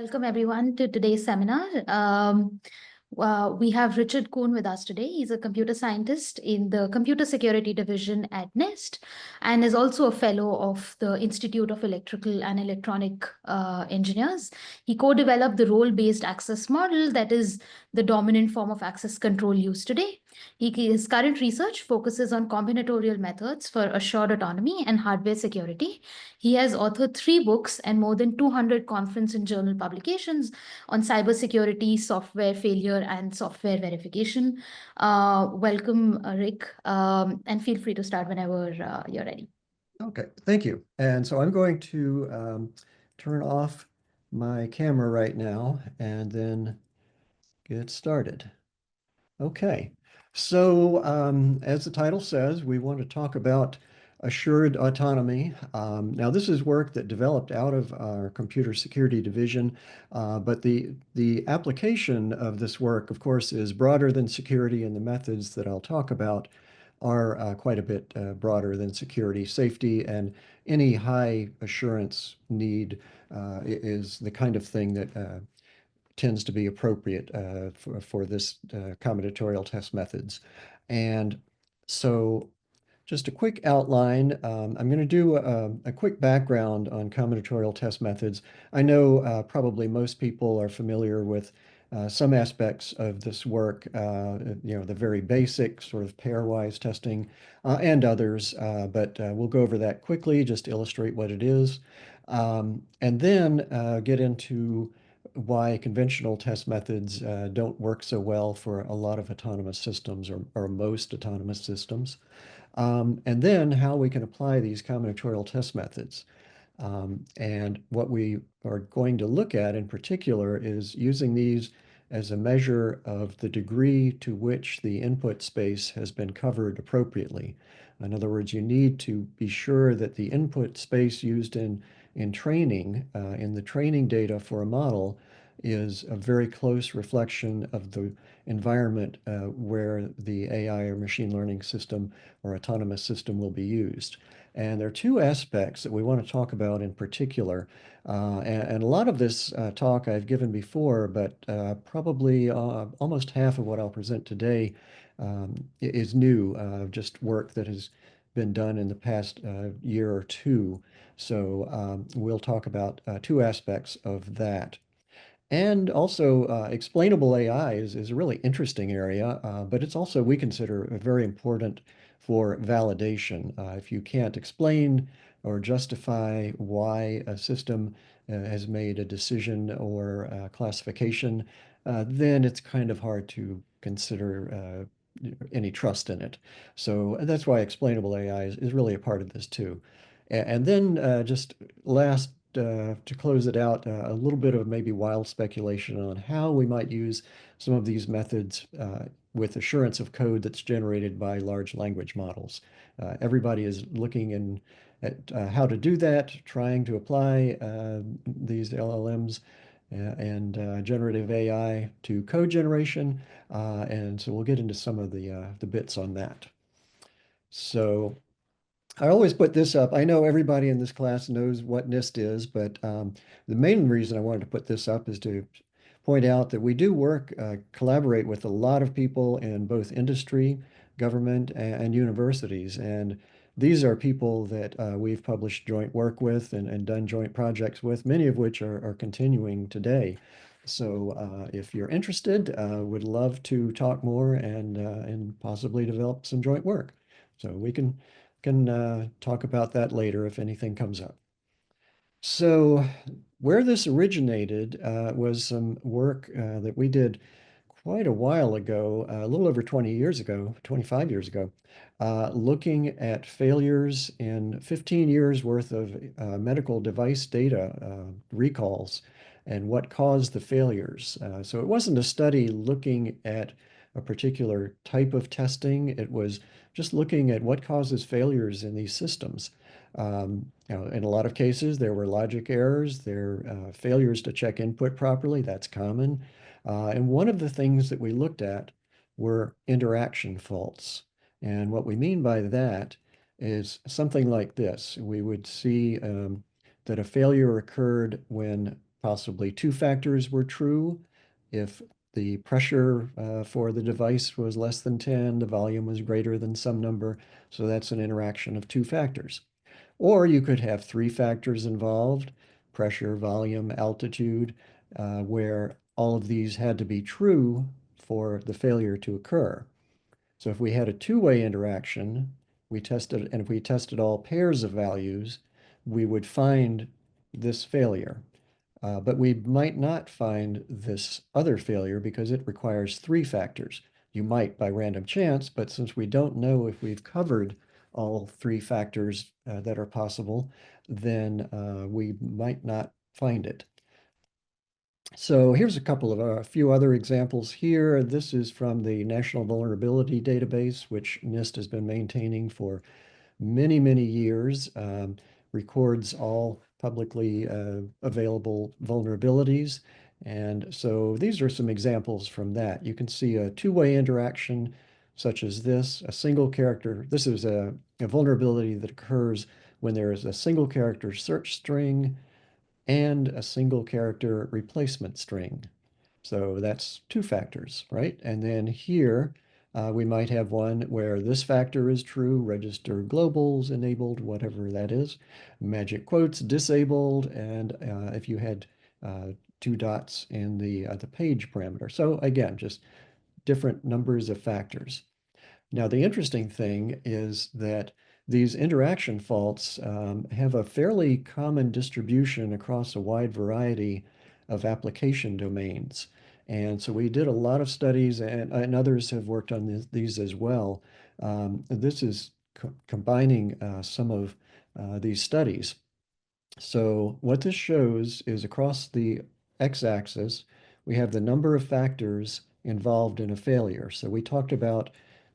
Welcome everyone to today's seminar. We have Richard Kuhn with us today. He's a computer scientist in the Computer Security Division at NIST and is also a fellow of the Institute of Electrical and Electronic Engineers. He co-developed the role-based access model that is the dominant form of access control used today. His current research focuses on combinatorial methods for assured autonomy and hardware security. He has authored 3 books and more than 200 conference and journal publications on cybersecurity, software failure, and software verification. Welcome, Rick, and feel free to start whenever you're ready. Okay, thank you. And so I'm going to turn off my camera right now and then get started. Okay, so as the title says, we want to talk about assured autonomy. Now, this is work that developed out of our computer security division, but the application of this work, of course, is broader than security, and the methods that I'll talk about are quite a bit broader than security. Safety and any high assurance need is the kind of thing that tends to be appropriate for this combinatorial test methods. And so just a quick outline. I'm going to do a quick background on combinatorial test methods. I know probably most people are familiar with some aspects of this work, the very basic sort of pairwise testing and others, but we'll go over that quickly just to illustrate what it is. And then get into why conventional test methods don't work so well for a lot of autonomous systems or most autonomous systems. And then how we can apply these combinatorial test methods. And what we are going to look at in particular is using these as a measure of the degree to which the input space has been covered appropriately. In other words, you need to be sure that the input space used in training, in the training data for a model, is a very close reflection of the environment where the AI or machine learning system or autonomous system will be used. And there are 2 aspects that we want to talk about in particular. And a lot of this talk I've given before, but probably almost half of what I'll present today is new, just work that has been done in the past year or 2. So we'll talk about 2 aspects of that. And also, explainable AI is a really interesting area, but it's also, we consider, very important for validation. If you can't explain or justify why a system has made a decision or classification, then it's kind of hard to consider any trust in it. So that's why explainable AI is really a part of this too. And then just last, to close it out, a little bit of maybe wild speculation on how we might use some of these methods with assurance of code that's generated by large language models. Everybody is looking at how to do that, trying to apply these LLMs and generative AI to code generation. And so we'll get into some of the bits on that. So I always put this up. I know everybody in this class knows what NIST is, but the main reason I wanted to put this up is to point out that we do collaborate with a lot of people in both industry, government, and universities. And these are people that we've published joint work with and done joint projects with, many of which are continuing today. So if you're interested, would love to talk more and possibly develop some joint work. So we can talk about that later if anything comes up. So where this originated was some work that we did quite a while ago, a little over 20 years ago, 25 years ago, looking at failures in 15 years worth of medical device data recalls and what caused the failures. So it wasn't a study looking at a particular type of testing. It was just looking at what causes failures in these systems. In a lot of cases, there were logic errors, failures to check input properly. That's common. And one of the things that we looked at were interaction faults. And what we mean by that is something like this. We would see that a failure occurred when possibly two factors were true. If the pressure for the device was less than 10, the volume was greater than some number. So that's an interaction of two factors. Or you could have three factors involved, pressure, volume, altitude, where all of these had to be true for the failure to occur. So if we had a two-way interaction, and if we tested all pairs of values, we would find this failure. But we might not find this other failure because it requires three factors. You might by random chance, but since we don't know if we've covered all three factors that are possible, then we might not find it. So here's a few other examples here. This is from the National Vulnerability Database, which NIST has been maintaining for many, many years, records all publicly available vulnerabilities. And so these are some examples from that. You can see a two-way interaction such as this, a single character. This is a vulnerability that occurs when there is a single character search string and a single character replacement string. So that's two factors, right? And then here we might have one where this factor is true, register globals enabled, whatever that is, magic quotes disabled, and if you had two dots in the page parameter. So again, just different numbers of factors. Now, the interesting thing is that these interaction faults have a fairly common distribution across a wide variety of application domains. And so we did a lot of studies, and others have worked on these as well. This is combining some of these studies. So what this shows is across the x-axis, we have the number of factors involved in a failure. So we talked about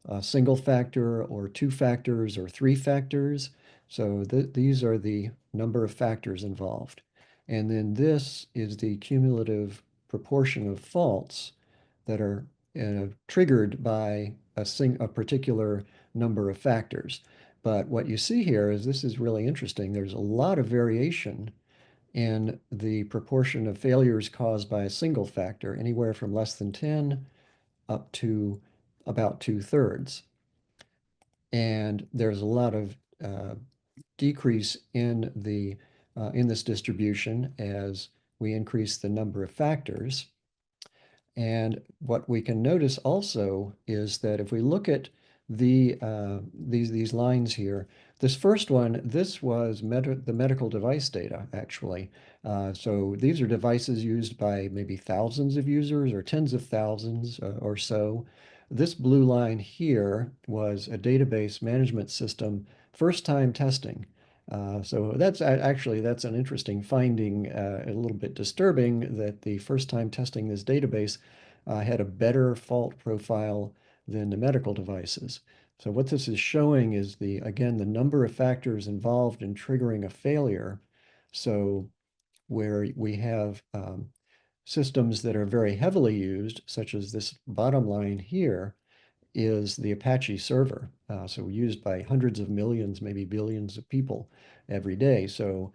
a single factor or two factors or three factors. So these are the number of factors involved. And then this is the cumulative proportion of faults that are triggered by a particular number of factors. But what you see here is this is really interesting. There's a lot of variation in the proportion of failures caused by a single factor, anywhere from less than 10 up to about 2/3. And there's a lot of decrease in this distribution as we increase the number of factors. And what we can notice also is that if we look at these lines here, this first one, this was the medical device data, actually. So these are devices used by maybe thousands of users or tens of thousands or so. This blue line here was a database management system, first time testing. So that's an interesting finding, a little bit disturbing that the first time testing this database had a better fault profile than the medical devices. So what this is showing is again, the number of factors involved in triggering a failure. So where we have systems that are very heavily used, such as this bottom line here, is the Apache server. So used by hundreds of millions, maybe billions of people every day. So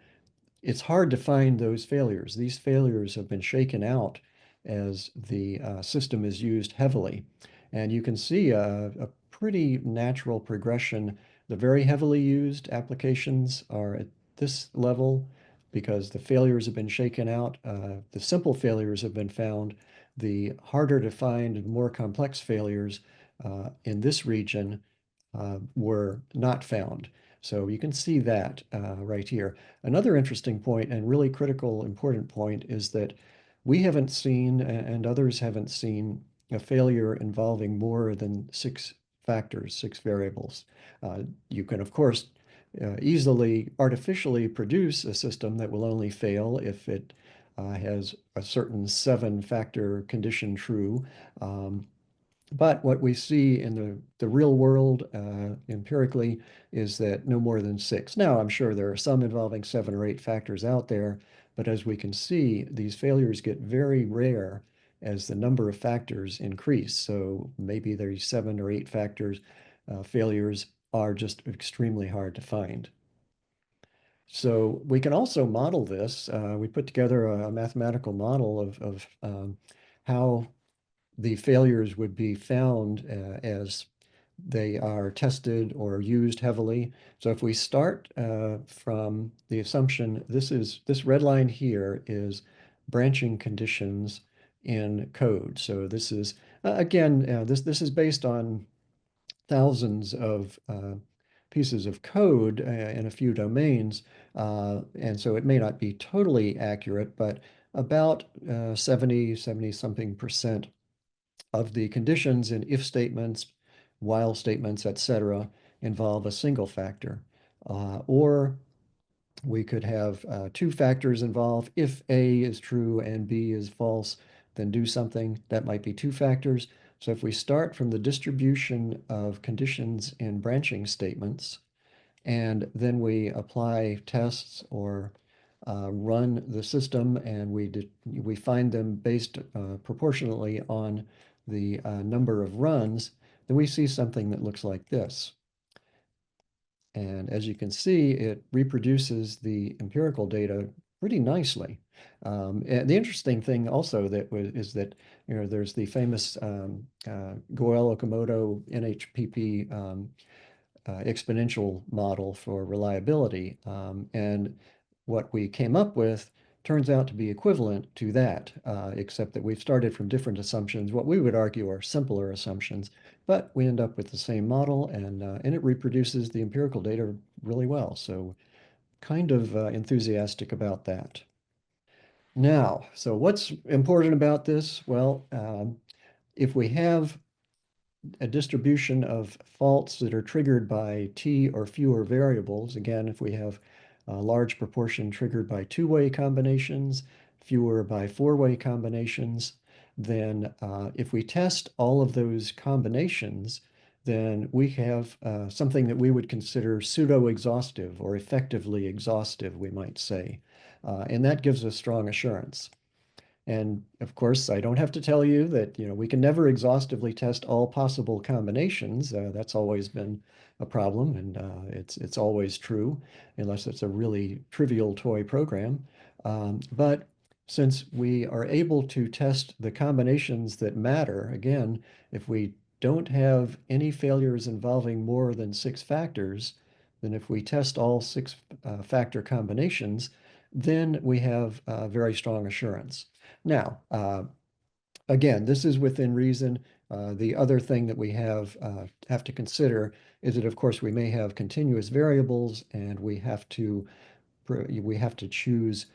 it's hard to find those failures. These failures have been shaken out as the system is used heavily. And you can see a pretty natural progression. The very heavily used applications are at this level because the failures have been shaken out. The simple failures have been found. The harder to find and more complex failures in this region were not found. So you can see that right here. Another interesting point and really critical, important point is that we haven't seen, and others haven't seen, a failure involving more than six factors, six variables. You can, of course, easily artificially produce a system that will only fail if it has a certain seven-factor condition true. But what we see in the real world empirically is that no more than six. Now, I'm sure there are some involving seven or eight factors out there, but as we can see, these failures get very rare as the number of factors increase. So maybe there's seven or eight factors. Failures are just extremely hard to find. So we can also model this. We put together a mathematical model of how the failures would be found as they are tested or used heavily. So if we start from the assumption, this red line here is branching conditions in code. So this is again, this is based on thousands of pieces of code in a few domains, and so it may not be totally accurate, but about 70 something percent of the conditions in if statements, while statements, etc., involve a single factor. Or we could have two factors involved. If A is true and B is false, then do something. That might be two factors. So if we start from the distribution of conditions in branching statements, and then we apply tests or run the system, and we find them based proportionately on the number of runs, then we see something that looks like this. And as you can see, it reproduces the empirical data pretty nicely. And the interesting thing also is that there's the famous Goel-Okamoto NHPP exponential model for reliability. And what we came up with turns out to be equivalent to that, except that we've started from different assumptions, what we would argue are simpler assumptions, but we end up with the same model, and it reproduces the empirical data really well. So kind of enthusiastic about that. Now, so what's important about this? Well, if we have a distribution of faults that are triggered by T or fewer variables. Again, if we have a large proportion triggered by two-way combinations, fewer by four-way combinations, then if we test all of those combinations, then we have something that we would consider pseudo-exhaustive or effectively exhaustive, we might say. And that gives us strong assurance. And of course, I don't have to tell you that, we can never exhaustively test all possible combinations. That's always been a problem, and it's always true, unless it's a really trivial toy program. But since we are able to test the combinations that matter, again, if we don't have any failures involving more than six factors, then if we test all six factor combinations, then we have very strong assurance. Now, again, this is within reason. The other thing that we have to consider is that, of course, we may have continuous variables, and we have to choose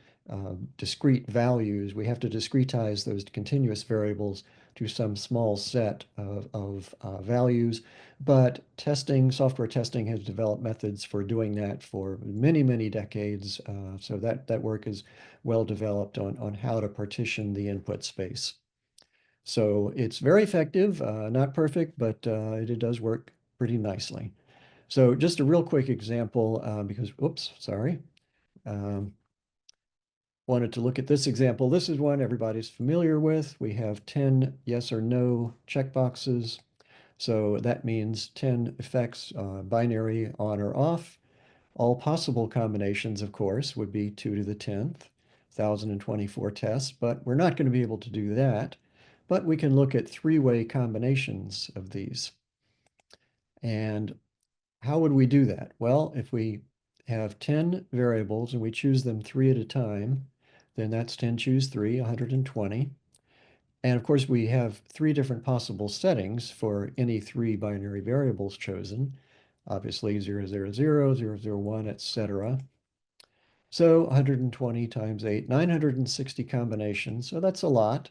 discrete values. We have to discretize those continuous variables to some small set of values. But software testing has developed methods for doing that for many, many decades. So that work is well developed on how to partition the input space. So it's very effective, not perfect, but it does work pretty nicely. So just a real quick example, because, oops, sorry. Wanted to look at this example. This is one everybody's familiar with. We have 10 yes or no checkboxes. So that means 10 effects, binary on or off. All possible combinations, of course, would be 2 to the 10th, 1,024 tests, but we're not going to be able to do that. But we can look at three-way combinations of these. And how would we do that? Well, if we have 10 variables and we choose them three at a time, then that's 10 choose 3, 120. And of course, we have three different possible settings for any three binary variables chosen. Obviously, 000, 001, etc. So 120 times 8, 960 combinations. So that's a lot.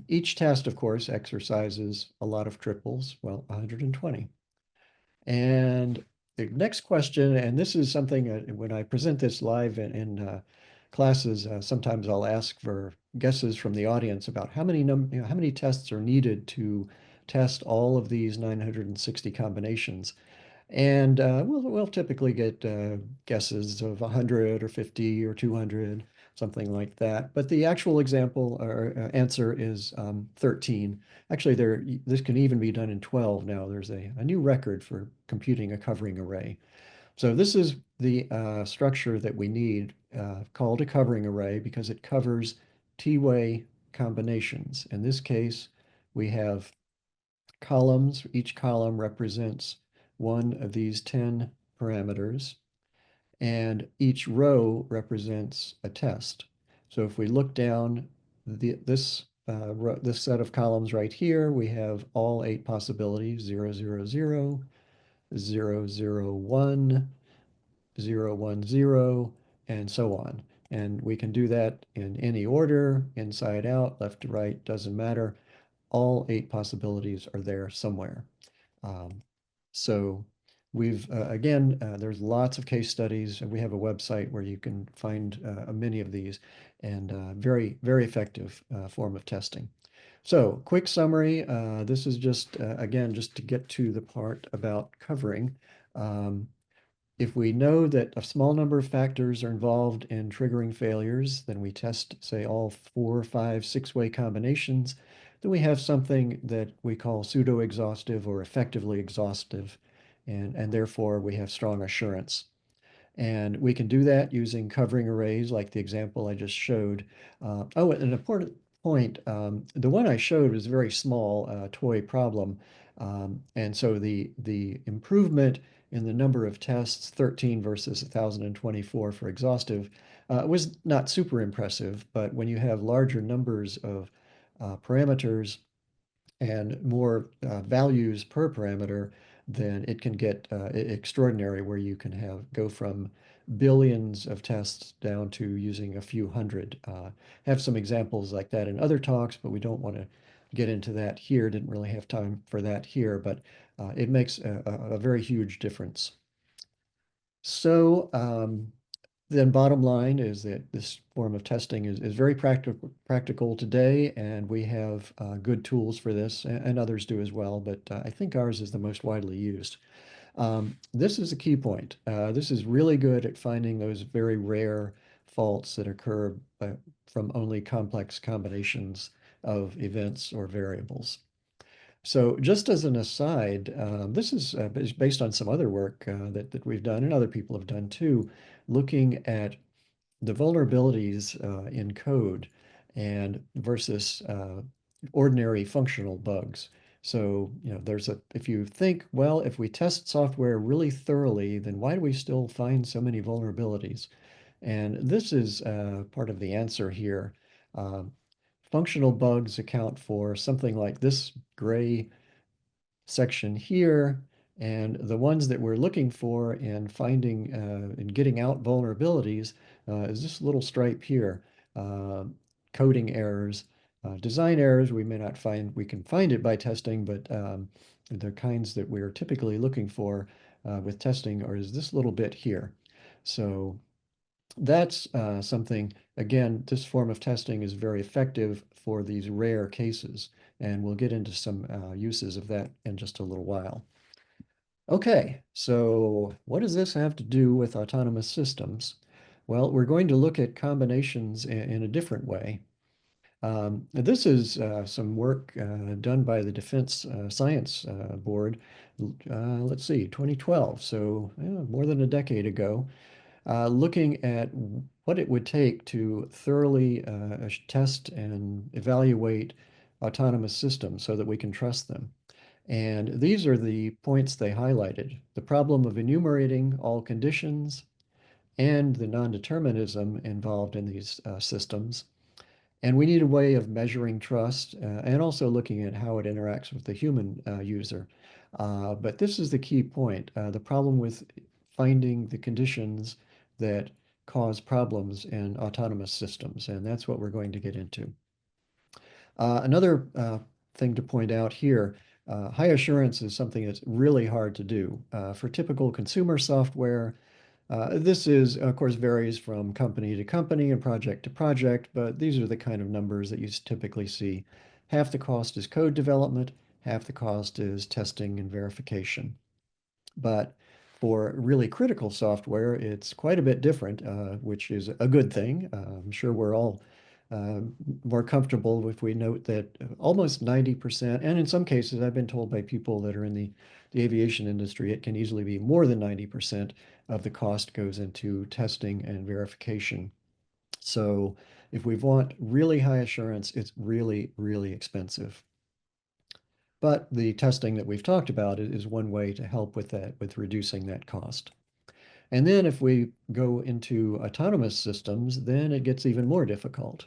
Each test, of course, exercises a lot of triples. Well, 120. And the next question, and this is something when I present this live in classes, sometimes I'll ask for guesses from the audience about how many tests are needed to test all of these 960 combinations. And we'll typically get guesses of 100 or 50 or 200, something like that. But the actual example or answer is 13. Actually, this can even be done in 12 now. There's a new record for computing a covering array. So this is the structure that we need called a covering array because it covers T-way combinations. In this case, we have columns. Each column represents one of these 10 parameters, and each row represents a test. So if we look down this set of columns right here, we have all 8 possibilities: 0, 0, 0, 0, 0, 1, 0, 1, 0, and so on. And we can do that in any order, inside out, left to right, doesn't matter. All 8 possibilities are there somewhere. Um, so we've, again, there's lots of case studies, and we have a website where you can find many of these, and very, very effective form of testing. So quick summary, this is just, again, just to get to the part about covering. Um, if we know that a small number of factors are involved in triggering failures, then we test, say, all 4, 5, 6-way combinations, then we have something that we call pseudo-exhaustive or effectively exhaustive, and therefore we have strong assurance. And we can do that using covering arrays like the example I just showed. Oh, an important point, the one I showed was a very small toy problem. And so the improvement in the number of tests, 13 versus 1,024 for exhaustive, was not super impressive. But when you have larger numbers of parameters and more values per parameter, then it can get extraordinary, where you can go from billions of tests down to using a few hundred. Have some examples like that in other talks, but we don't want to get into that here. Didn't really have time for that here, but it makes a very huge difference. So then bottom line is that this form of testing is very practical today, and we have good tools for this, and others do as well, but I think ours is the most widely used. This is a key point. This is really good at finding those very rare faults that occur from only complex combinations of events or variables. So just as an aside, this is based on some other work that we've done and other people have done too, looking at the vulnerabilities in code and versus ordinary functional bugs. So, if you think, well, if we test software really thoroughly, then why do we still find so many vulnerabilities? And this is part of the answer here. Uh, Functional bugs account for something like this gray section here, and the ones that we're looking for in finding and getting out vulnerabilities is this little stripe here. Uh, Coding errors, design errors, we may not find, we can find it by testing, but the kinds that we're typically looking for with testing is this little bit here. So that's something, again, this form of testing is very effective for these rare cases, and we'll get into some uses of that in just a little while. Okay, so what does this have to do with autonomous systems? Well, we're going to look at combinations in a different way. This is some work done by the Defense Science Board, let's see, 2012, so more than a decade ago, looking at what it would take to thoroughly test and evaluate autonomous systems so that we can trust them. And these are the points they highlighted: the problem of enumerating all conditions and the non-determinism involved in these systems. And we need a way of measuring trust and also looking at how it interacts with the human user. But this is the key point, the problem with finding the conditions that cause problems in autonomous systems. And that's what we're going to get into. Another thing to point out here, high assurance is something that's really hard to do. For typical consumer software, this is, of course, varies from company to company and project to project, but these are the kind of numbers that you typically see. Half the cost is code development, half the cost is testing and verification. But for really critical software, it's quite a bit different, which is a good thing. I'm sure we're all more comfortable if we note that almost 90%, and in some cases, I've been told by people that are in the aviation industry, it can easily be more than 90% of the cost goes into testing and verification. So if we want really high assurance, it's really, really expensive. But the testing that we've talked about is one way to help with that, with reducing that cost. And then if we go into autonomous systems, then it gets even more difficult.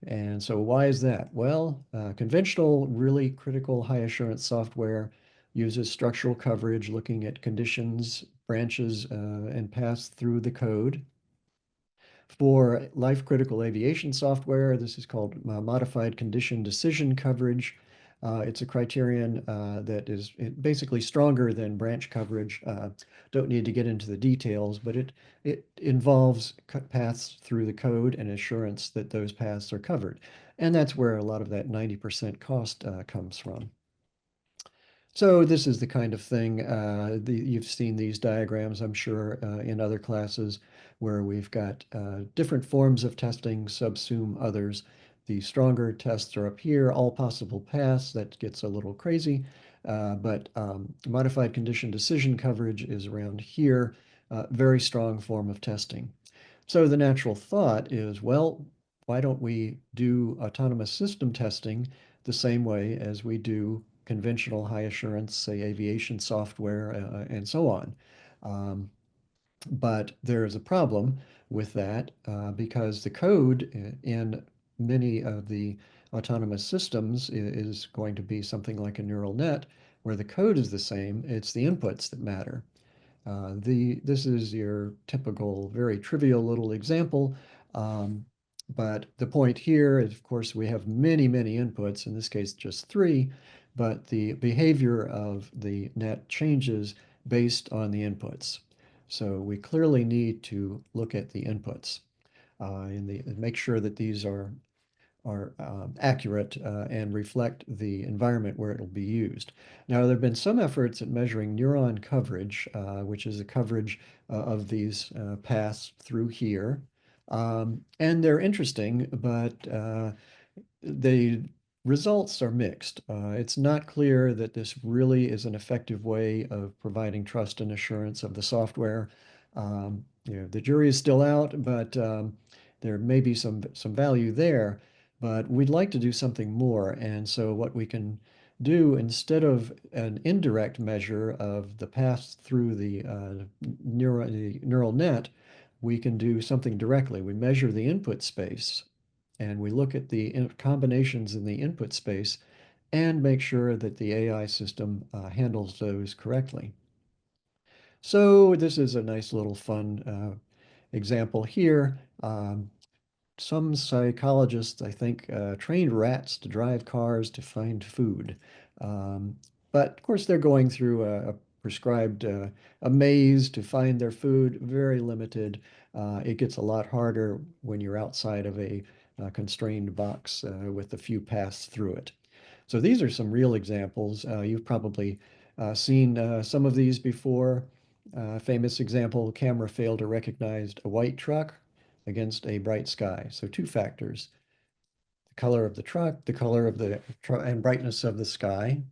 And so why is that? Well, conventional, really critical high assurance software uses structural coverage, looking at conditions, branches, and paths through the code. For life critical aviation software, this is called modified condition decision coverage. It's a criterion that is basically stronger than branch coverage. Don't need to get into the details, but it involves paths through the code and assurance that those paths are covered. And that's where a lot of that 90% cost comes from. So this is the kind of thing, you've seen these diagrams, I'm sure, in other classes where we've got different forms of testing subsume others. The stronger tests are up here, all possible paths. That gets a little crazy, but modified condition decision coverage is around here, very strong form of testing. So the natural thought is, well, why don't we do autonomous system testing the same way as we do conventional high assurance, say aviation software, and so on. Um, but there is a problem with that because the code in many of the autonomous systems is going to be something like a neural net, where the code is the same, it's the inputs that matter. This is your typical, very trivial little example. Um, but the point here is, of course, we have many, many inputs, in this case, just three, but the behavior of the net changes based on the inputs. So we clearly need to look at the inputs and make sure that these are accurate and reflect the environment where it will be used. Now, there have been some efforts at measuring neuron coverage, which is the coverage of these paths through here. And they're interesting, but the results are mixed. It's not clear that this really is an effective way of providing trust and assurance of the software. The jury is still out, but there may be some value there. But we'd like to do something more. And so what we can do instead of an indirect measure of the path through the neural net, we can do something directly. We measure the input space and we look at the combinations in the input space and make sure that the AI system handles those correctly. So this is a nice little fun example here. Some psychologists, I think, trained rats to drive cars to find food. Um, but of course, they're going through a prescribed a maze to find their food, very limited. It gets a lot harder when you're outside of a constrained box with a few paths through it. So these are some real examples. You've probably seen some of these before. Famous example, camera failed to recognize a white truck against a bright sky. So two factors, the color of the truck, the color of the and brightness of the sky.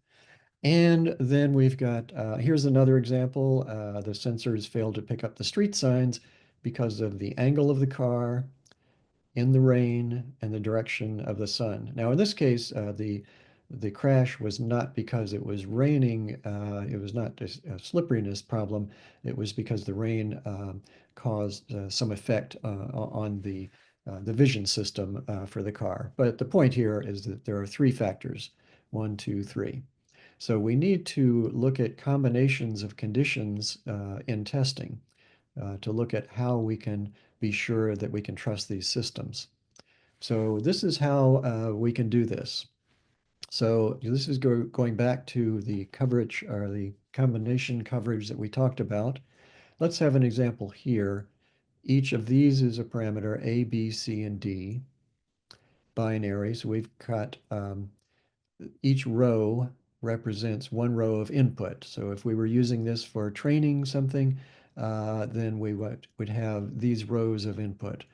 And then we've got, here's another example. The sensors failed to pick up the street signs because of the angle of the car in the rain and the direction of the sun. Now, in this case, the crash was not because it was raining. It was not a slipperiness problem. It was because the rain caused some effect on the vision system for the car. But the point here is that there are three factors, one, two, three. So we need to look at combinations of conditions in testing to look at how we can be sure that we can trust these systems. So this is how we can do this. So this is going back to the coverage or the combination coverage that we talked about. Let's have an example here. Each of these is a parameter A, B, C, and D, binary. So we've got each row represents one row of input. So if we were using this for training something, then we would have these rows of input.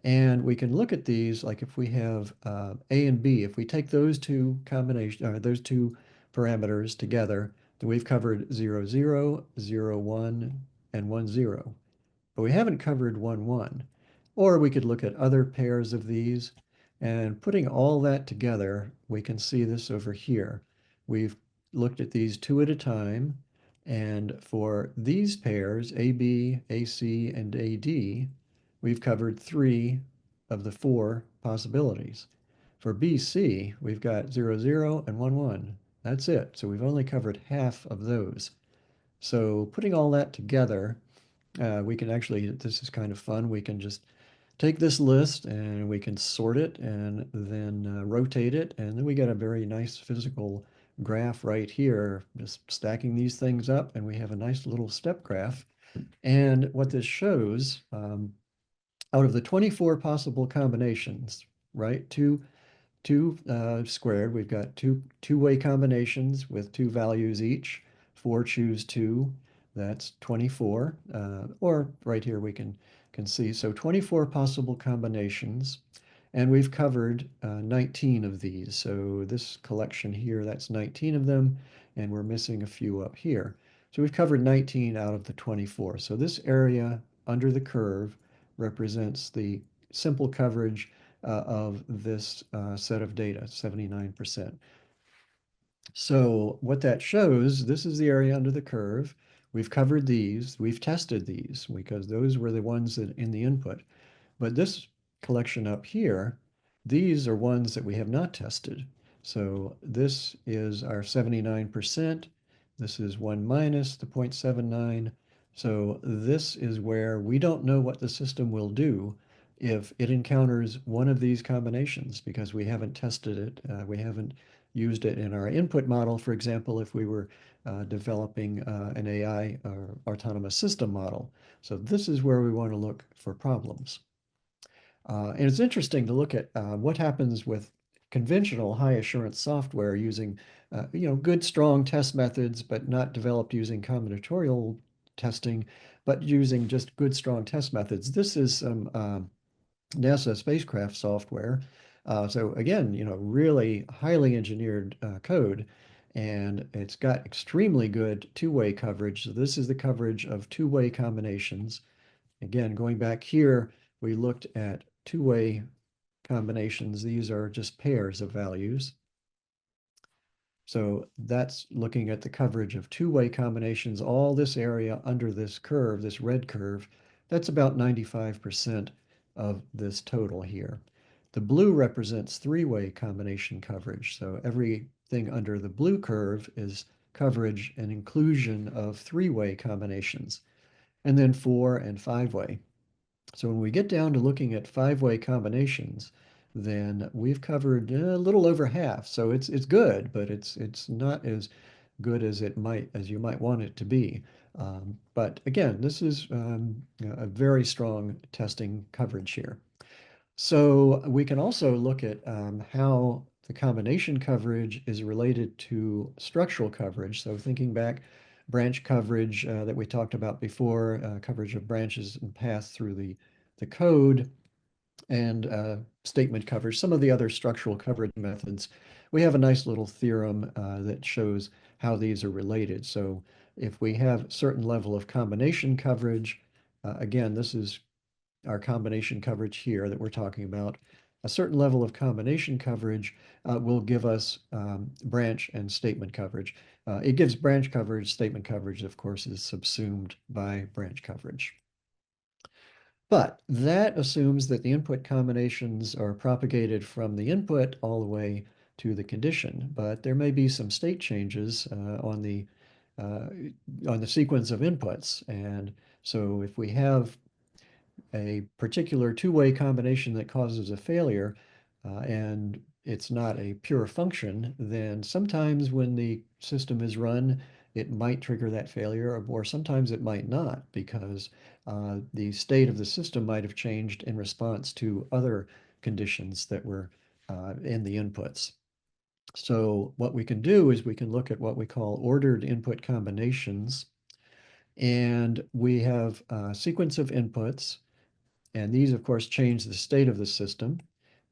And we can look at these, like if we have A and B, if we take those two those two parameters together, then we've covered 0, 0, 0, 1, and 1, 0. But we haven't covered 1, 1. Or we could look at other pairs of these, and putting all that together, we can see this over here. We've looked at these two at a time, and for these pairs, AB, AC, and AD, we've covered 3 of the 4 possibilities. For BC, we've got 0, 0, and 1, 1. That's it. So we've only covered half of those. So putting all that together, we can actually, this is kind of fun, we can just take this list and we can sort it and then rotate it, and then we get a very nice physical graph right here, just stacking these things up, and we have a nice little step graph. And what this shows, out of the 24 possible combinations, right, two squared, we've got two-way combinations with 2 values each. 4 choose 2, that's 24. Or right here we can see, so 24 possible combinations. And we've covered 19 of these. So this collection here, that's 19 of them, and we're missing a few up here. So we've covered 19 out of the 24. So this area under the curve represents the simple coverage of this set of data, 79%. So what that shows, this is the area under the curve. We've covered these, we've tested these because those were the ones that in the input. But this collection up here, these are ones that we have not tested. So this is our 79%. This is 1 minus the 0.79. So this is where we don't know what the system will do if it encounters one of these combinations because we haven't tested it. We haven't used it in our input model. For example, if we were developing an AI or autonomous system model. So this is where we want to look for problems. And it's interesting to look at what happens with conventional high assurance software using, good strong test methods, but not developed using combinatorial testing, but using just good strong test methods. This is some NASA spacecraft software. So again, really highly engineered code, and it's got extremely good two-way coverage. So this is the coverage of two-way combinations. Again, going back here, we looked at two-way combinations. These are just pairs of values. So that's looking at the coverage of two-way combinations. All this area under this curve, this red curve, that's about 95% of this total here. The blue represents three-way combination coverage. So everything under the blue curve is coverage and inclusion of three-way combinations, and then four and five-way. So when we get down to looking at five-way combinations, then we've covered a little over half. So it's good, but it's not as good as you might want it to be. But again, this is a very strong testing coverage here. So we can also look at how the combination coverage is related to structural coverage. So thinking back, branch coverage that we talked about before, coverage of branches and paths through the code, and statement coverage, some of the other structural coverage methods. We have a nice little theorem that shows how these are related. So if we have certain level of combination coverage, again, this is our combination coverage here that we're talking about. A certain level of combination coverage will give us branch and statement coverage. It gives branch coverage. Statement coverage, of course, is subsumed by branch coverage. But that assumes that the input combinations are propagated from the input all the way to the condition. But there may be some state changes on the sequence of inputs. And so if we have a particular two-way combination that causes a failure, and it's not a pure function, then sometimes when the system is run, it might trigger that failure, or sometimes it might not, because the state of the system might have changed in response to other conditions that were in the inputs. So what we can do is we can look at what we call ordered input combinations, and we have a sequence of inputs. And these, of course, change the state of the system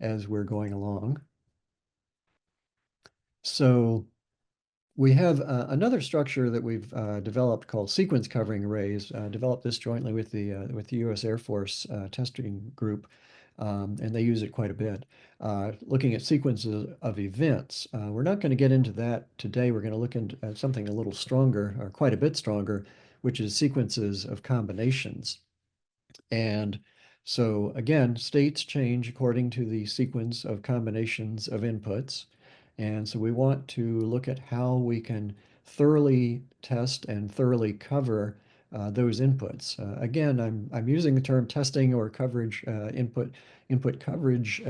as we're going along. So we have another structure that we've developed called sequence covering arrays. Developed this jointly with the U.S. Air Force testing group, and they use it quite a bit. Looking at sequences of events. We're not going to get into that today. We're going to look at something a little stronger, or quite a bit stronger, which is sequences of combinations. And so again, states change according to the sequence of combinations of inputs. And so we want to look at how we can thoroughly test and thoroughly cover those inputs. Again, I'm using the term testing or coverage, input coverage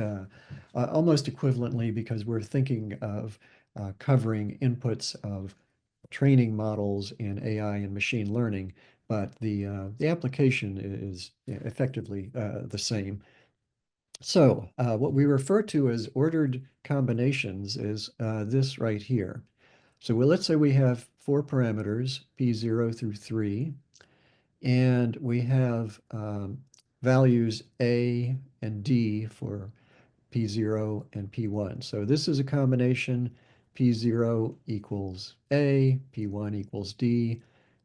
almost equivalently, because we're thinking of covering inputs of training models in AI and machine learning, but the application is effectively the same. So what we refer to as ordered combinations is this right here. So let's say we have four parameters, P0 through 3, and we have values A and D for P0 and P1. So this is a combination. P0 equals A, P1 equals D.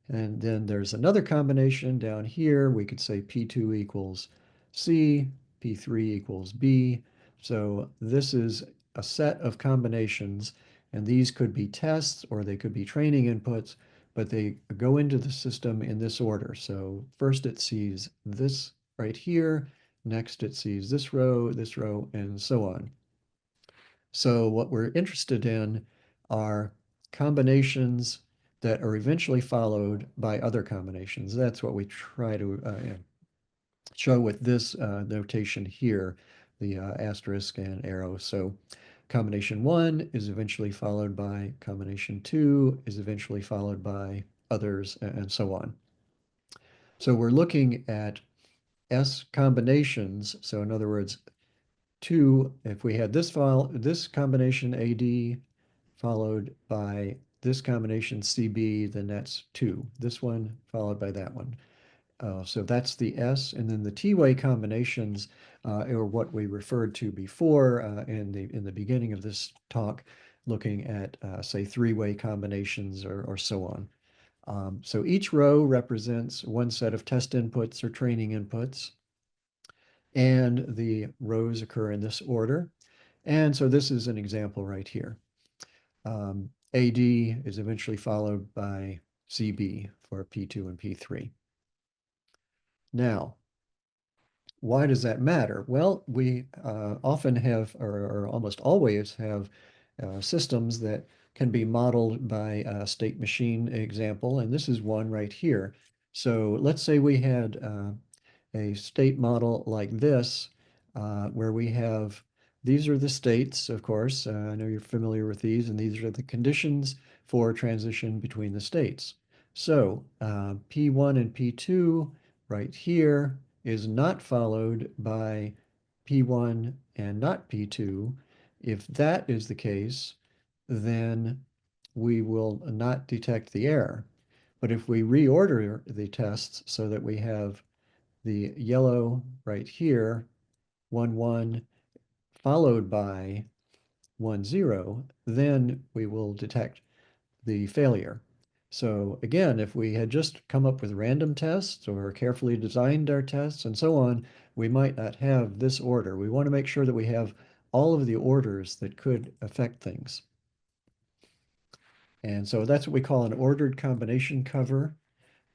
And then there's another combination down here. We could say P2 equals C, P3 equals B. So this is a set of combinations, and these could be tests or they could be training inputs, but they go into the system in this order. So first it sees this right here, next it sees this row, and so on. So what we're interested in are combinations that are eventually followed by other combinations. That's what we try to show with this notation here, the asterisk and arrow. So combination 1 is eventually followed by combination 2 is eventually followed by others, and so on. So we're looking at S combinations. So in other words, 2, if we had this combination AD followed by this combination CB, then that's 2. This one followed by that one. So that's the S, and then the T-way combinations are what we referred to before in the beginning of this talk, looking at say 3-way combinations or so on. So each row represents one set of test inputs or training inputs, and the rows occur in this order. And so this is an example right here. AD is eventually followed by CB for P2 and P3. Now, why does that matter? Well, we often have, or almost always have, systems that can be modeled by a state machine example, and this is one right here. So let's say we had a state model like this, where we have, these are the states, of course. I know you're familiar with these, and these are the conditions for transition between the states. So P1 and P2 right here is not followed by P1 and not P2. If that is the case, then we will not detect the error. But if we reorder the tests so that we have the yellow right here, 1, 1, followed by 1, 0, then we will detect the failure. So again, if we had just come up with random tests or carefully designed our tests and so on, we might not have this order. We want to make sure that we have all of the orders that could affect things. And so that's what we call an ordered combination cover.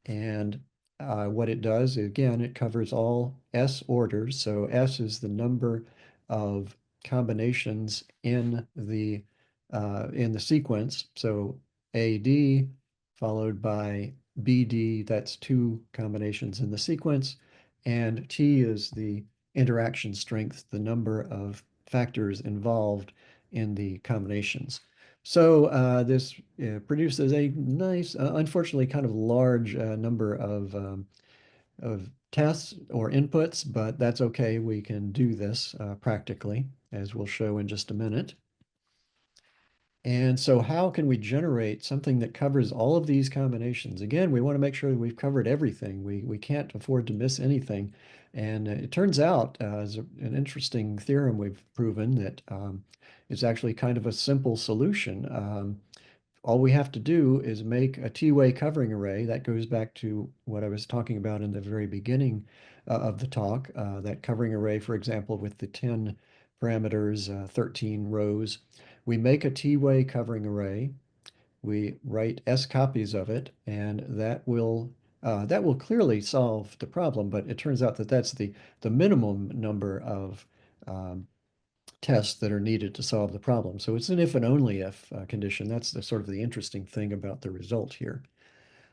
And what it does, again, it covers all S orders. So S is the number of combinations in the sequence. So AD followed by BD, that's 2 combinations in the sequence. And T is the interaction strength, the number of factors involved in the combinations. So this produces a nice, unfortunately, kind of large number of tests or inputs, but that's okay. We can do this practically, as we'll show in just a minute. And so how can we generate something that covers all of these combinations? Again, we want to make sure that we've covered everything. We can't afford to miss anything. And it turns out, as an interesting theorem we've proven that is actually kind of a simple solution. All we have to do is make a T-way covering array. That goes back to what I was talking about in the very beginning of the talk. That covering array, for example, with the 10 parameters, 13 rows. We make a T-way covering array. We write S copies of it, and that will clearly solve the problem. But it turns out that that's the minimum number of um, tests that are needed to solve the problem. So it's an if and only if condition. That's the sort of the interesting thing about the result here.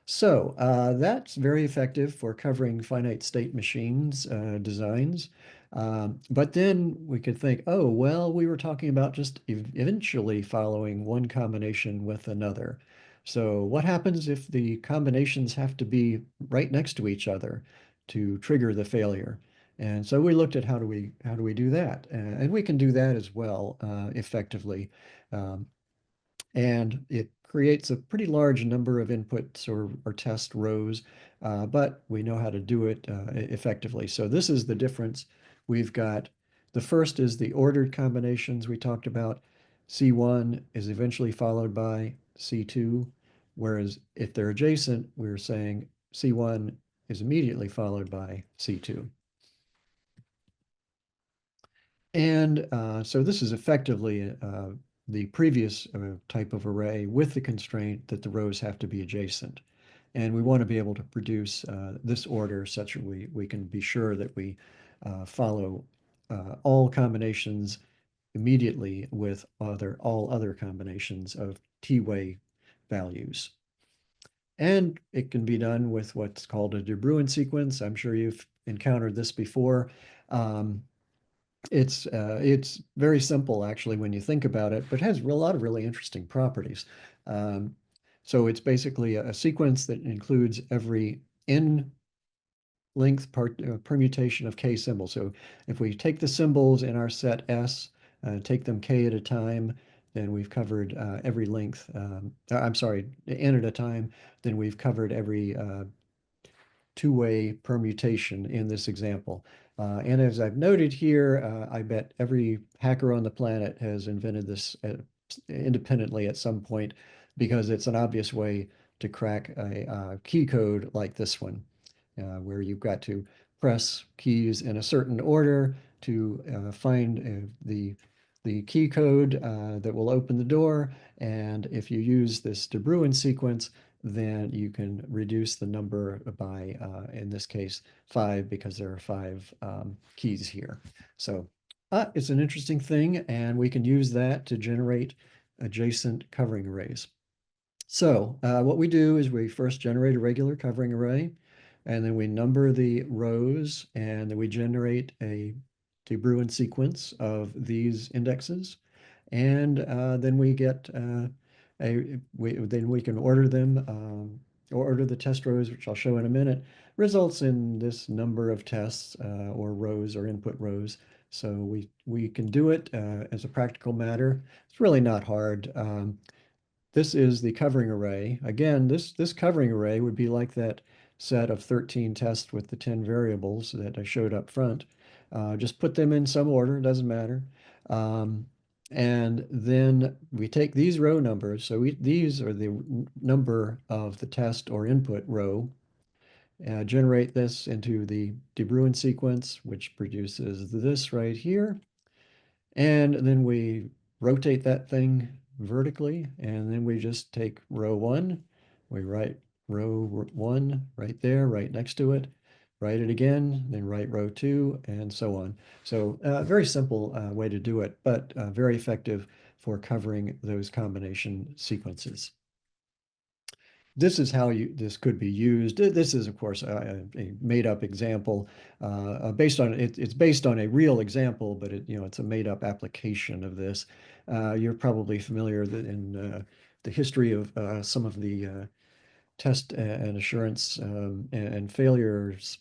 So that's very effective for covering finite state machines designs. But then we could think, oh, well, we were talking about just eventually following one combination with another. So what happens if the combinations have to be right next to each other to trigger the failure? And so we looked at how do we do that? And we can do that as well effectively. Um, and it creates a pretty large number of inputs or test rows, but we know how to do it effectively. So this is the difference. We've got the first is the ordered combinations we talked about. C1 is eventually followed by C2, whereas if they're adjacent, we're saying C1 is immediately followed by C2. And so this is effectively the previous type of array with the constraint that the rows have to be adjacent. And we want to be able to produce this order such that we can be sure that we follow all combinations immediately with all other combinations of T-way values. And it can be done with what's called a De Bruin sequence. I'm sure you've encountered this before. Um, it's very simple actually when you think about it, but has a lot of really interesting properties. Um, so it's basically a sequence that includes every n length permutation of k symbols. So if we take the symbols in our set S, take them k at a time, then we've covered every length. I'm sorry, n at a time. Then we've covered every two-way permutation in this example. And as I've noted here, I bet every hacker on the planet has invented this independently at some point because it's an obvious way to crack a key code like this one, where you've got to press keys in a certain order to find the key code that will open the door. And if you use this De Bruin sequence, then you can reduce the number by, in this case, 5 because there are 5 keys here. So it's an interesting thing, and we can use that to generate adjacent covering arrays. So what we do is we first generate a regular covering array, and then we number the rows, and then we generate a De Bruin sequence of these indexes. And then we get then we can order them or order the test rows, which I'll show in a minute, results in this number of tests or rows or input rows. So we can do it as a practical matter. It's really not hard. This is the covering array. Again, this covering array would be like that set of 13 tests with the 10 variables that I showed up front. Just put them in some order, doesn't matter. Um, and then we take these row numbers. So these are the number of the test or input row. Generate this into the De Bruin sequence, which produces this right here. And then we rotate that thing vertically, and then we just take row 1, we write row 1 right there, right next to it, write it again, then write row 2, and so on. So very simple way to do it, but very effective for covering those combination sequences. This is how this could be used. This is, of course, a made-up example based on it's based on a real example, but it's a made-up application of this. You're probably familiar in the history of some of the test and assurance and failures.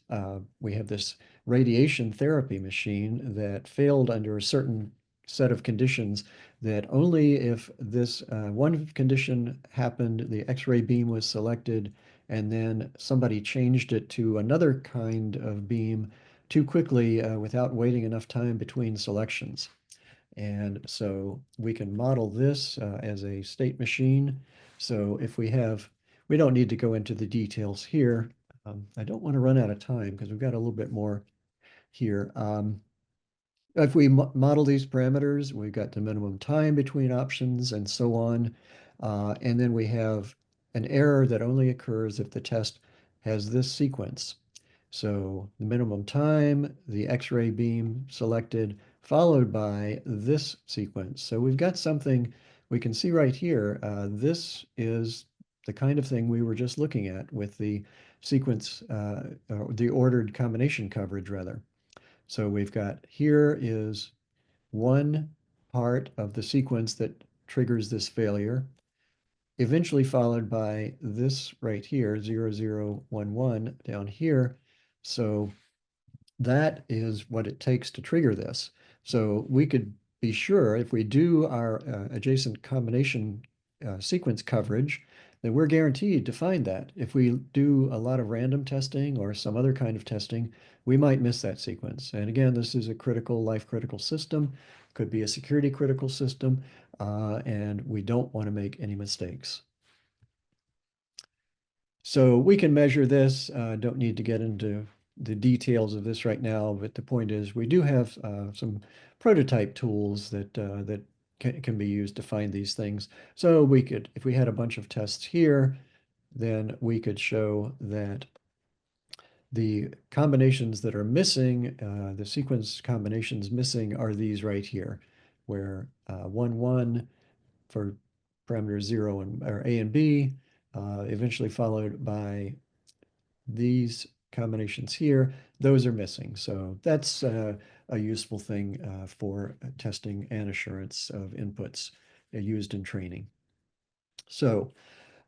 We have this radiation therapy machine that failed under a certain set of conditions that only if this one condition happened, the X-ray beam was selected, and then somebody changed it to another kind of beam too quickly without waiting enough time between selections. And so we can model this as a state machine. So if we don't need to go into the details here. I don't want to run out of time because we've got a little bit more here. If we model these parameters, we've got the minimum time between options and so on. And then we have an error that only occurs if the test has this sequence. So the minimum time, the X-ray beam selected, followed by this sequence. So we've got something we can see right here. This is the kind of thing we were just looking at with the sequence, the ordered combination coverage rather. So we've got here is one part of the sequence that triggers this failure, eventually followed by this right here, 0011 down here. So that is what it takes to trigger this. So we could be sure if we do our adjacent combination sequence coverage, then we're guaranteed to find that. If we do a lot of random testing or some other kind of testing, we might miss that sequence. And again, this is a critical, life-critical system, could be a security critical system, and we don't want to make any mistakes. So we can measure this, don't need to get into the details of this right now, but the point is we do have some prototype tools that can be used to find these things. So we could, if we had a bunch of tests here, then we could show that the combinations that are missing, the sequence combinations missing are these right here, where 1, 1 for parameters 0 and or A and B, eventually followed by these combinations here, those are missing. So that's a useful thing for testing and assurance of inputs used in training. So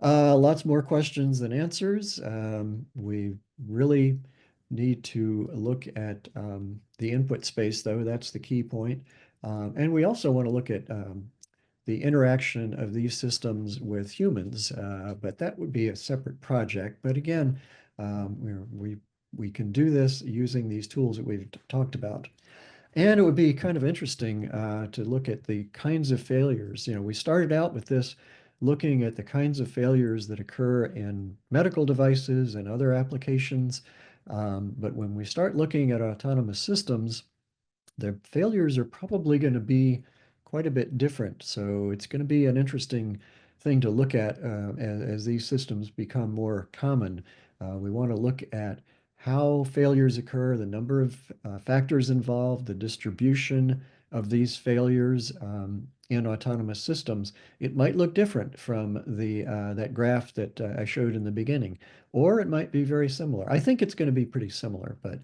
lots more questions than answers. We really need to look at the input space, though. That's the key point. And we also want to look at the interaction of these systems with humans, but that would be a separate project. But again, we can do this using these tools that we've talked about. And it would be kind of interesting to look at the kinds of failures. We started out with this looking at the kinds of failures that occur in medical devices and other applications. But when we start looking at autonomous systems, the failures are probably going to be quite a bit different. So it's going to be an interesting thing to look at as these systems become more common. We want to look at how failures occur, the number of factors involved, the distribution of these failures in autonomous systems. It might look different from the that graph that I showed in the beginning, or it might be very similar. I think it's going to be pretty similar, but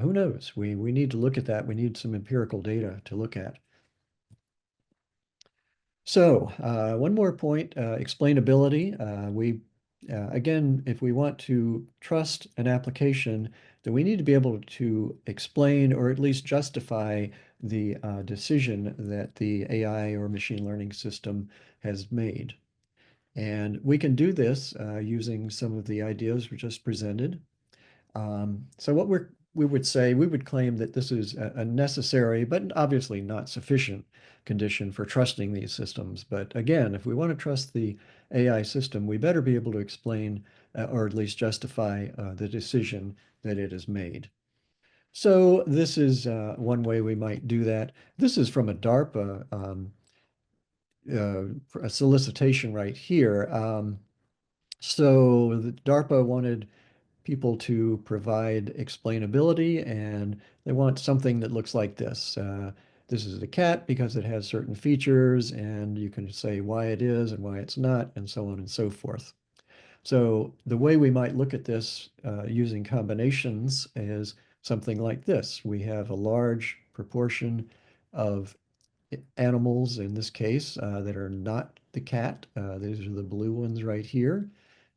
who knows? We need to look at that. We need some empirical data to look at. So one more point, explainability. Again, if we want to trust an application, then we need to be able to explain or at least justify the decision that the AI or machine learning system has made. And we can do this using some of the ideas we just presented. So what we would say, we would claim that this is a necessary, but obviously not sufficient condition for trusting these systems. But again, if we want to trust the AI system, we better be able to explain or at least justify the decision that it has made. So this is one way we might do that. This is from a DARPA a solicitation right here. So the DARPA wanted people to provide explainability, and they want something that looks like this. This is a cat because it has certain features, and you can say why it is and why it's not, and so on and so forth. So the way we might look at this using combinations is something like this. We have a large proportion of animals in this case that are not the cat. These are the blue ones right here.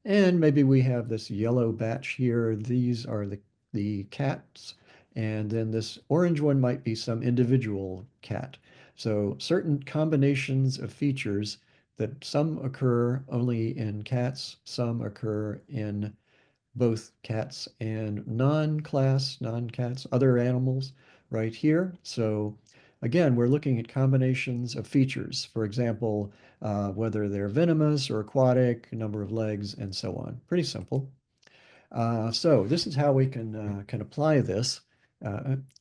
And maybe we have this yellow batch here. These are the cats. And then this orange one might be some individual cat. So certain combinations of features that some occur only in cats, some occur in both cats and non-cats, other animals right here. So again, we're looking at combinations of features. For example, whether they're venomous or aquatic, number of legs, and so on. Pretty simple. So this is how we can apply this.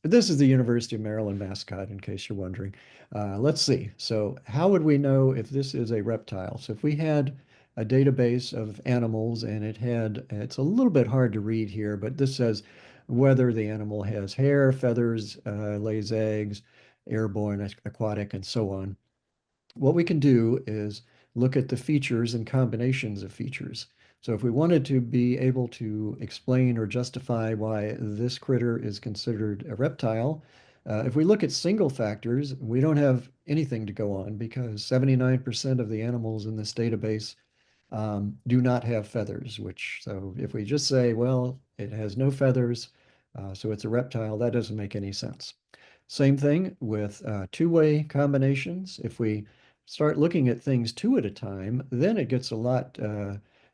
This is the University of Maryland mascot, in case you're wondering. Let's see. So how would we know if this is a reptile? So if we had a database of animals and it's a little bit hard to read here, but this says whether the animal has hair, feathers, lays eggs, airborne, aquatic, and so on. What we can do is look at the features and combinations of features. So if we wanted to be able to explain or justify why this critter is considered a reptile, if we look at single factors, we don't have anything to go on because 79% of the animals in this database do not have feathers, so if we just say, well, it has no feathers, so it's a reptile, that doesn't make any sense. Same thing with two-way combinations. If we start looking at things two at a time, then it gets a lot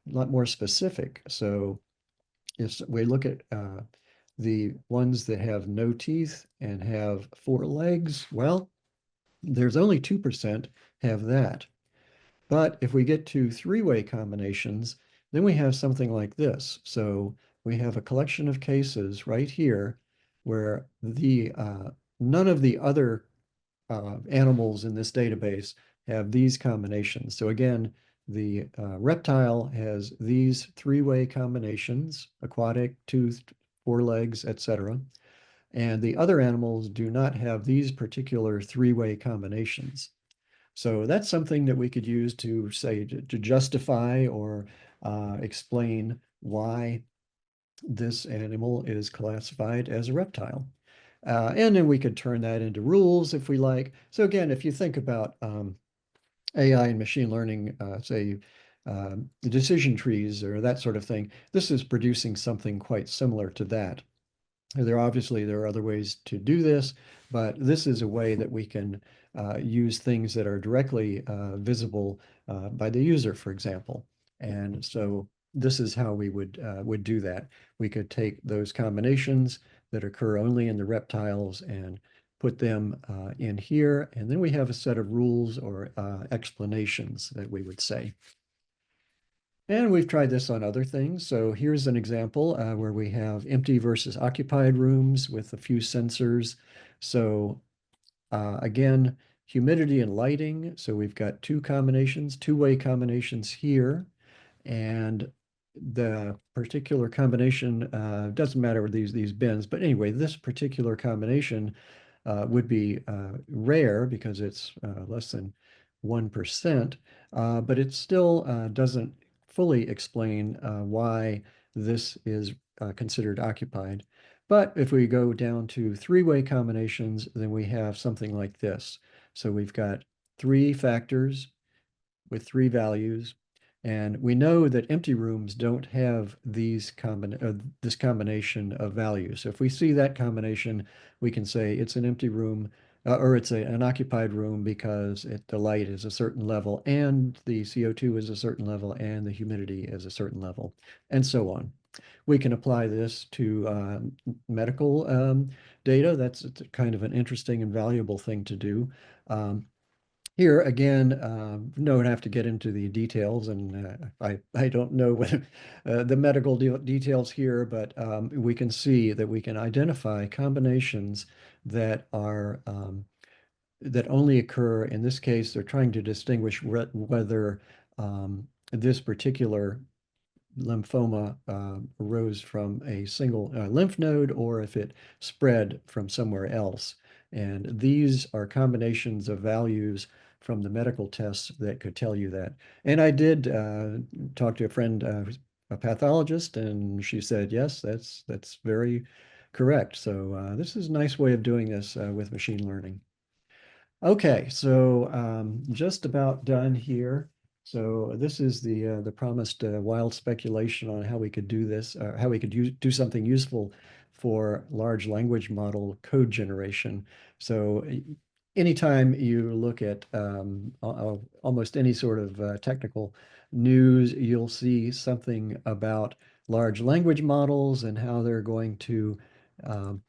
more specific. So if we look at the ones that have no teeth and have four legs, well, there's only 2% have that. But if we get to three-way combinations, then we have something like this. So we have a collection of cases right here where none of the other animals in this database have these combinations. So again, the reptile has these three-way combinations, aquatic, toothed, four legs, etc. And the other animals do not have these particular three-way combinations. So that's something that we could use to say to justify or explain why this animal is classified as a reptile. And then we could turn that into rules if we like. So again, if you think about AI and machine learning, say the decision trees or that sort of thing, this is producing something quite similar to that. There are other ways to do this, but this is a way that we can use things that are directly visible by the user, for example. And so this is how we would do that. We could take those combinations that occur only in the reptiles and put them in here, and then we have a set of rules or explanations that we would say. And we've tried this on other things. So here's an example where we have empty versus occupied rooms with a few sensors. So again, humidity and lighting. So we've got two-way combinations here. And the particular combination doesn't matter with these bins, but anyway, this particular combination would be rare because it's less than 1%, but it still doesn't fully explain why this is considered occupied. But if we go down to three-way combinations, then we have something like this. So we've got three factors with three values. And we know that empty rooms don't have this combination of values. So if we see that combination, we can say it's an empty room or it's an occupied room because the light is a certain level and the CO2 is a certain level and the humidity is a certain level and so on. We can apply this to medical data. That's kind of an interesting and valuable thing to do. Here again, don't have to get into the details, and I don't know what, the medical details here, but we can see that we can identify combinations that are that only occur. In this case, they're trying to distinguish whether this particular lymphoma arose from a single lymph node or if it spread from somewhere else. And these are combinations of values from the medical tests that could tell you that. And I did talk to a friend who's a pathologist, and she said, yes, that's very correct. So this is a nice way of doing this with machine learning. Okay, so just about done here. So this is the promised wild speculation on how we could do this, how we could do something useful for large language model code generation. So anytime you look at almost any sort of technical news, you'll see something about large language models and how they're going to um,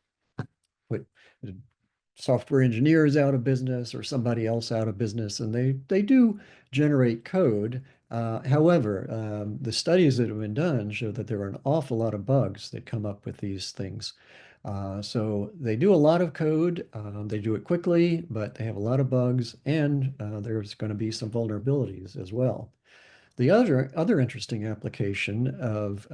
put software engineers out of business or somebody else out of business, and they do generate code. However, the studies that have been done show that there are an awful lot of bugs that come up with these things. So they do a lot of code. They do it quickly, but they have a lot of bugs, and there's going to be some vulnerabilities as well. The other interesting application of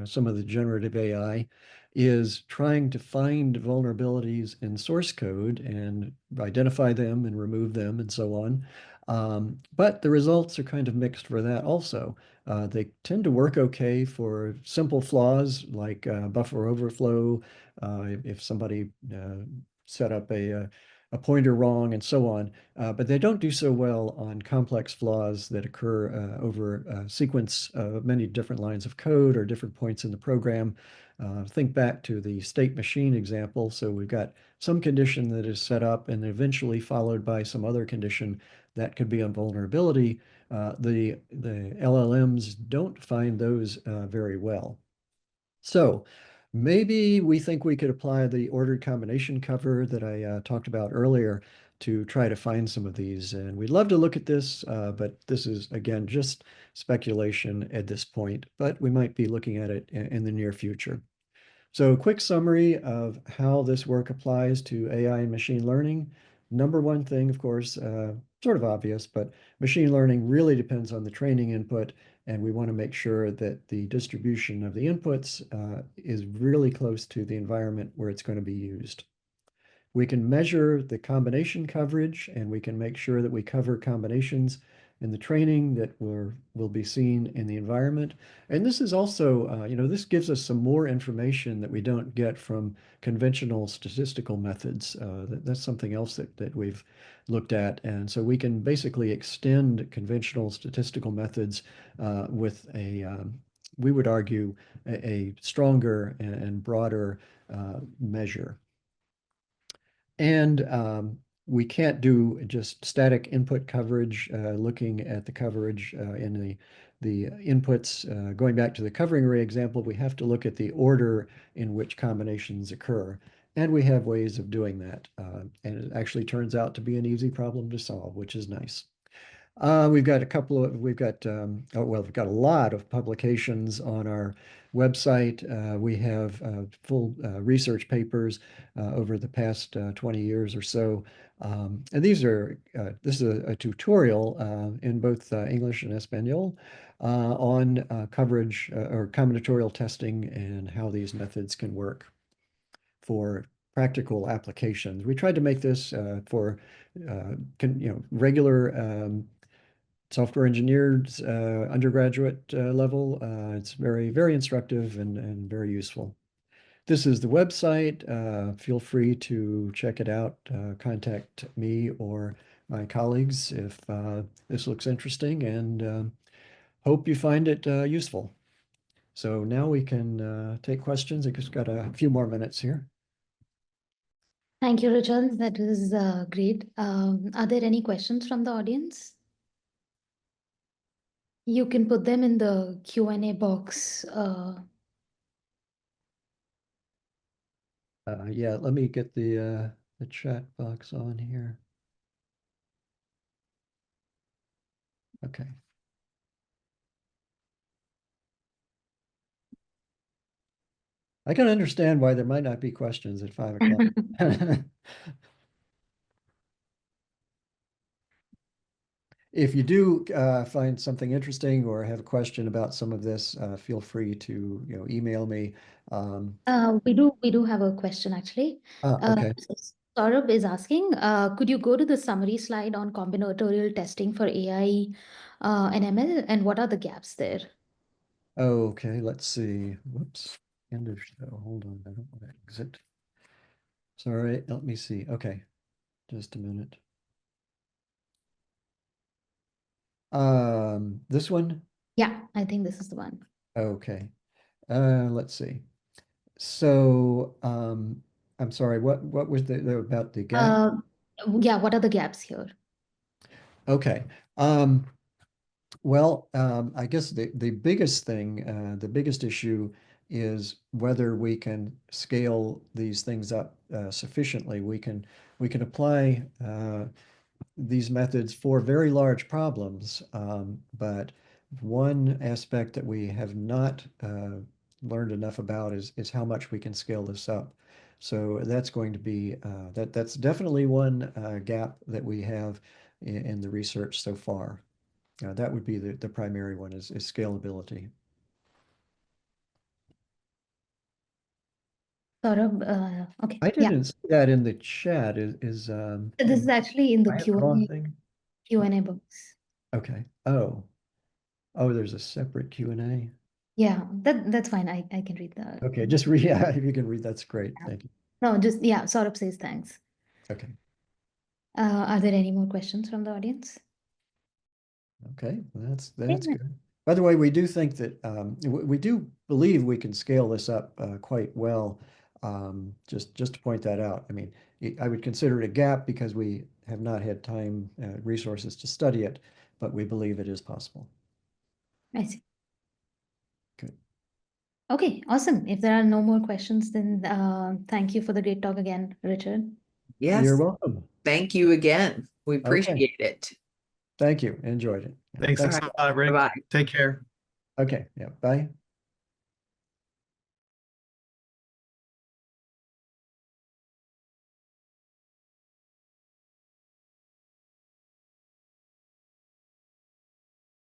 some of the generative AI is trying to find vulnerabilities in source code and identify them and remove them and so on. But the results are kind of mixed for that also. They tend to work okay for simple flaws like buffer overflow, if somebody set up a pointer wrong and so on. But they don't do so well on complex flaws that occur over a sequence of many different lines of code or different points in the program. Think back to the state machine example. So we've got some condition that is set up and eventually followed by some other condition that could be a vulnerability. The LLMs don't find those very well. So maybe we think we could apply the ordered combination cover that I talked about earlier to try to find some of these. And we'd love to look at this, but this is, again, just speculation at this point, but we might be looking at it in the near future. So a quick summary of how this work applies to AI and machine learning. Number one thing, of course, sort of obvious, but machine learning really depends on the training input, and we want to make sure that the distribution of the inputs is really close to the environment where it's going to be used. We can measure the combination coverage, and we can make sure that we cover combinations in the training that will be seen in the environment. And this is also, this gives us some more information that we don't get from conventional statistical methods. That's something else that we've looked at. And so we can basically extend conventional statistical methods with we would argue, a stronger and broader measure. And we can't do just static input coverage, looking at the coverage in the inputs. Going back to the covering array example, we have to look at the order in which combinations occur. And we have ways of doing that. And it actually turns out to be an easy problem to solve, which is nice. We've got we've got a lot of publications on our website. We have full research papers over the past 20 years or so. And this is a tutorial in both English and Espanol on coverage or combinatorial testing and how these methods can work for practical applications. We tried to make this for regular software engineers undergraduate level. It's very, very instructive and very useful. This is the website. Feel free to check it out. Contact me or my colleagues if this looks interesting, and hope you find it useful. So now we can take questions. I've just got a few more minutes here. Thank you, Richard. That was great. Are there any questions from the audience? You can put them in the Q&A box. Yeah, let me get the chat box on here. Okay. I can understand why there might not be questions at 5 o'clock. If you do find something interesting or have a question about some of this, feel free to email me. We do have a question actually. Okay. So Saurabh is asking, could you go to the summary slide on combinatorial testing for AI and ML, and what are the gaps there? Okay, let's see. Whoops. End of show. Hold on. I don't want to exit. Sorry, let me see. Okay, just a minute. This one? Yeah, I think this is the one. Okay. Let's see. So, I'm sorry, what was the about the gap? Uh, Yeah, what are the gaps here? Okay. Well, I guess the biggest thing, the biggest issue is whether we can scale these things up sufficiently. We can apply these methods for very large problems, but one aspect that we have not learned enough about is how much we can scale this up. So that's going to be that's definitely one gap that we have in the research so far. That would be the primary one is scalability. Saurabh, okay, I yeah. didn't see that in the chat. So this is actually in the I have the wrong Q&A thing? Q&A box. Okay. Oh, there's a separate Q&A. Yeah, that's fine. I can read that. Okay, just read, yeah, if you can read, that's great. Thank you. No, just yeah, Saurabh says thanks. Okay. Are there any more questions from the audience? Okay, that's Yeah. good. By the way, we do think that we do believe we can scale this up quite well. Just to point that out. I mean, I would consider it a gap because we have not had time, resources to study it, but we believe it is possible. I see. Good. Okay, awesome. If there are no more questions, then thank you for the great talk again, Richard. Yes, You're welcome. thank you again. We Okay. appreciate it. Thank you. Enjoyed it. Thanks All a right. lot, Rick. Bye-bye. Take care. Okay. Yeah. Bye.